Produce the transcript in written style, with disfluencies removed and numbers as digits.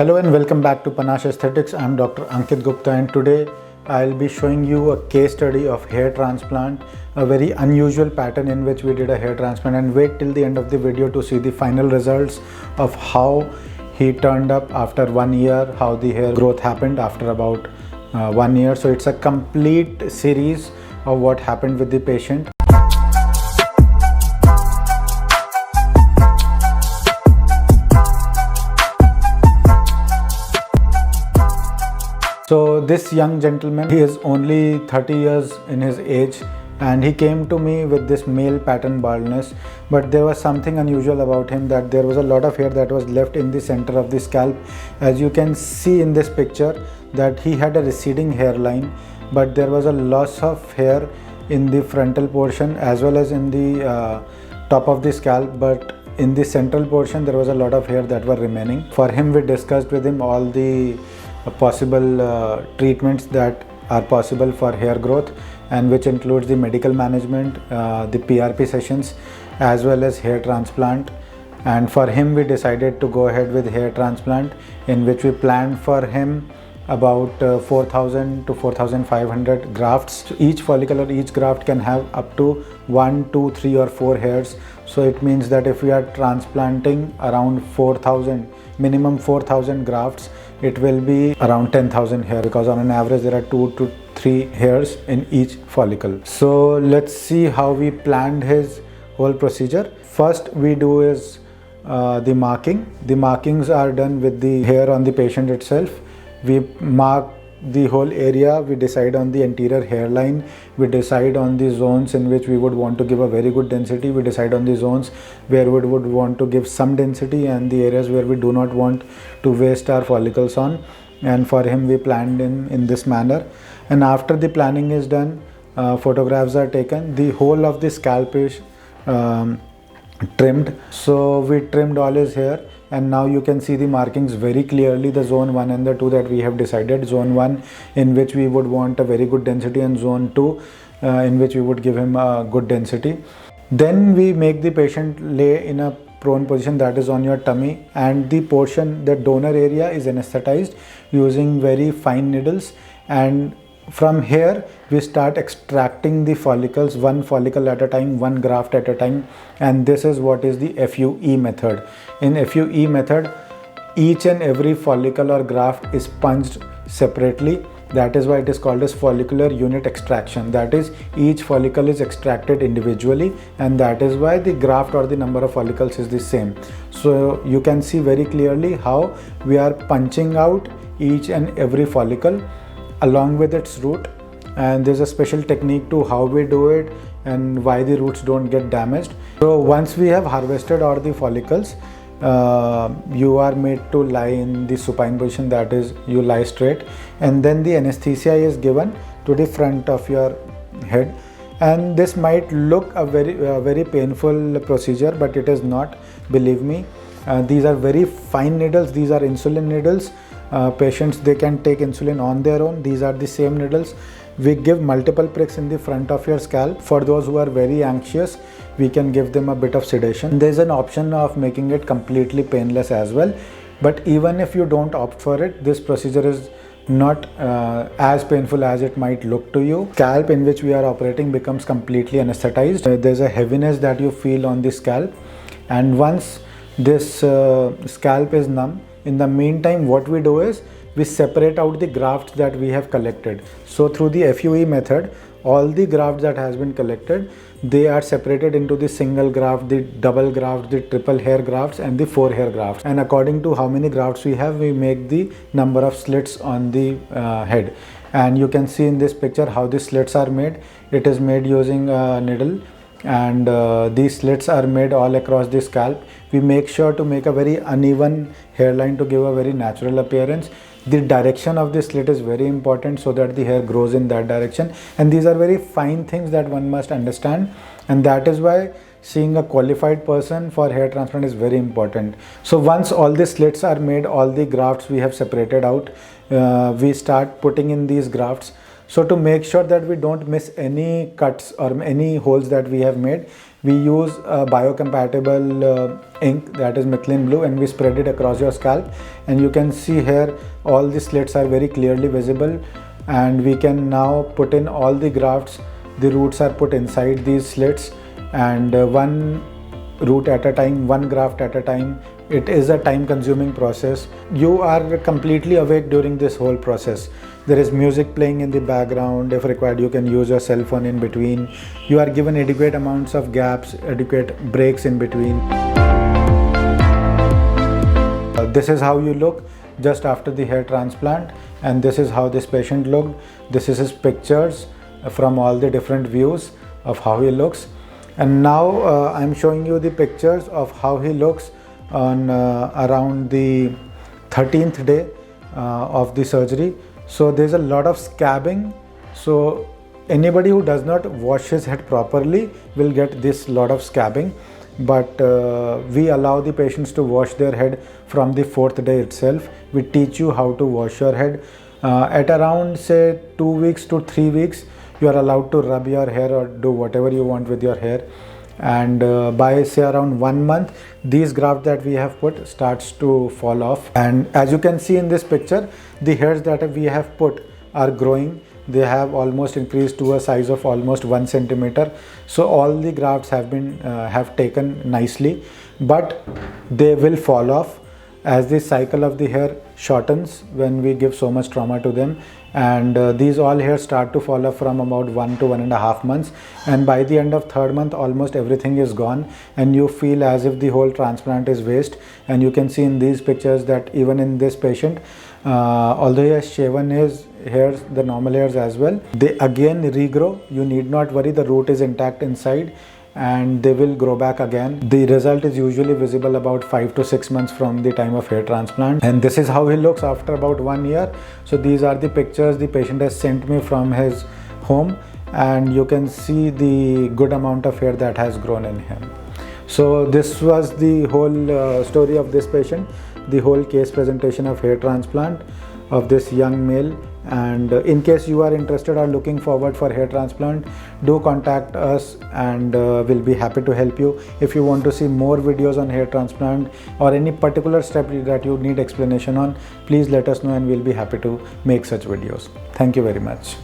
Hello and welcome back to Panache Aesthetics. I'm Dr. Ankit Gupta and today I'll be showing you a case study of hair transplant, a very unusual pattern in which we did a hair transplant, and wait till the end of the video to see the final results of how he turned up after 1 year, how the hair growth happened after about 1 year. So it's a complete series of what happened with the patient. So this young gentleman, he is only 30 years in his age, and he came to me with this male pattern baldness, but there was something unusual about him, that there was a lot of hair that was left in the center of the scalp. As you can see in this picture, that he had a receding hairline, but there was a loss of hair in the frontal portion as well as in the top of the scalp, but in the central portion there was a lot of hair that were remaining. For him, we discussed with him all the possible treatments that are possible for hair growth, and which includes the medical management, the PRP sessions, as well as hair transplant. And for him, we decided to go ahead with hair transplant, in which we planned for him about 4,000 to 4,500 grafts. So each follicle or each graft can have up to 1, 2, 3 or 4 hairs. So it means that if we are transplanting around 4,000, minimum 4,000 grafts, it will be around 10,000 hair, because on an average there are 2 to 3 hairs in each follicle. So let's see how we planned his whole procedure. First we do is the marking. The markings are done with the hair on the patient itself. We mark the whole area, we decide on the anterior hairline, we decide on the zones in which we would want to give a very good density, we decide on the zones where we would want to give some density, and the areas where we do not want to waste our follicles on. And for him, we planned in this manner. And after the planning is done, photographs are taken. The whole of the scalp is trimmed. So we trimmed all his hair, and now you can see the markings very clearly, the zone 1 and the 2 that we have decided. Zone 1 in which we would want a very good density, and zone 2 in which we would give him a good density. Then we make the patient lay in a prone position, that is on your tummy, and the portion, the donor area, is anesthetized using very fine needles. And from here we start extracting the follicles, one follicle at a time, one graft at a time, and this is what is the FUE method. In FUE method, each and every follicle or graft is punched separately. That is why it is called as follicular unit extraction. That is, each follicle is extracted individually, and that is why the graft or the number of follicles is the same. So you can see very clearly how we are punching out each and every follicle along with its root, and there's a special technique to how we do it and why the roots don't get damaged. So once we have harvested all the follicles, you are made to lie in the supine position, that is, you lie straight, and then the anesthesia is given to the front of your head. And this might look a very painful procedure, but it is not, believe me. These are very fine needles, these are insulin needles. Patients, they can take insulin on their own. These are the same needles. We give multiple pricks in the front of your scalp. For those who are very anxious, we can give them a bit of sedation. There's an option of making it completely painless as well, but even if you don't opt for it, this procedure is not as painful as it might look to you. Scalp in which we are operating becomes completely anesthetized. There's a heaviness that you feel on the scalp, and once this scalp is numb, in the meantime, what we do is we separate out the grafts that we have collected. So through the FUE method, all the grafts that has been collected, they are separated into the single graft, the double graft, the triple hair grafts, and the 4 hair grafts. And according to how many grafts we have, we make the number of slits on the head. And you can see in this picture how the slits are made. It is made using a needle, and these slits are made all across the scalp. We make sure to make a very uneven hairline to give a very natural appearance. The direction of the slit is very important, so that the hair grows in that direction. And these are very fine things that one must understand, and that is why seeing a qualified person for hair transplant is very important. So once all the slits are made, all the grafts we have separated out, we start putting in these grafts. So to make sure that we don't miss any cuts or any holes that we have made, We use a biocompatible ink, that is methylene blue, and we spread it across your scalp, and you can see here all the slits are very clearly visible, and we can now put in all the grafts. The roots are put inside these slits, and one root at a time, one graft at a time. It is a time consuming process. You are completely awake during this whole process. There is music playing in the background. If required, you can use your cell phone in between. You are given adequate amounts of gaps, adequate breaks in between. This is how you look just after the hair transplant, and this is how this patient looked. This is his pictures from all the different views of how he looks. And now I'm showing you the pictures of how he looks on around the 13th day of the surgery. So there's a lot of scabbing. So anybody who does not wash his head properly will get this lot of scabbing. But we allow the patients to wash their head from the 4th day itself. We teach you how to wash your head. At around say 2 weeks to 3 weeks, you are allowed to rub your hair or do whatever you want with your hair. And by say around 1 month, these grafts that we have put starts to fall off. And as you can see in this picture, the hairs that we have put are growing. They have almost increased to a size of almost 1 centimeter. So all the grafts have taken nicely, but they will fall off as the cycle of the hair shortens when we give so much trauma to them. And these all hairs start to fall off from about 1 to 1.5 months, and by the end of 3rd month almost everything is gone, and you feel as if the whole transplant is waste. And you can see in these pictures that even in this patient, although he has shaven his hairs, the normal hairs as well, they again regrow. You need not worry, the root is intact inside and they will grow back again. The result is usually visible about 5 to 6 months from the time of hair transplant, and this is how he looks after about 1 year. So these are the pictures the patient has sent me from his home, and you can see the good amount of hair that has grown in him. So this was the whole story of this patient, the whole case presentation of hair transplant of this young male. And in case you are interested or looking forward for hair transplant, do contact us, and we'll be happy to help you. If you want to see more videos on hair transplant or any particular step that you need explanation on, please let us know and we'll be happy to make such videos. Thank you very much.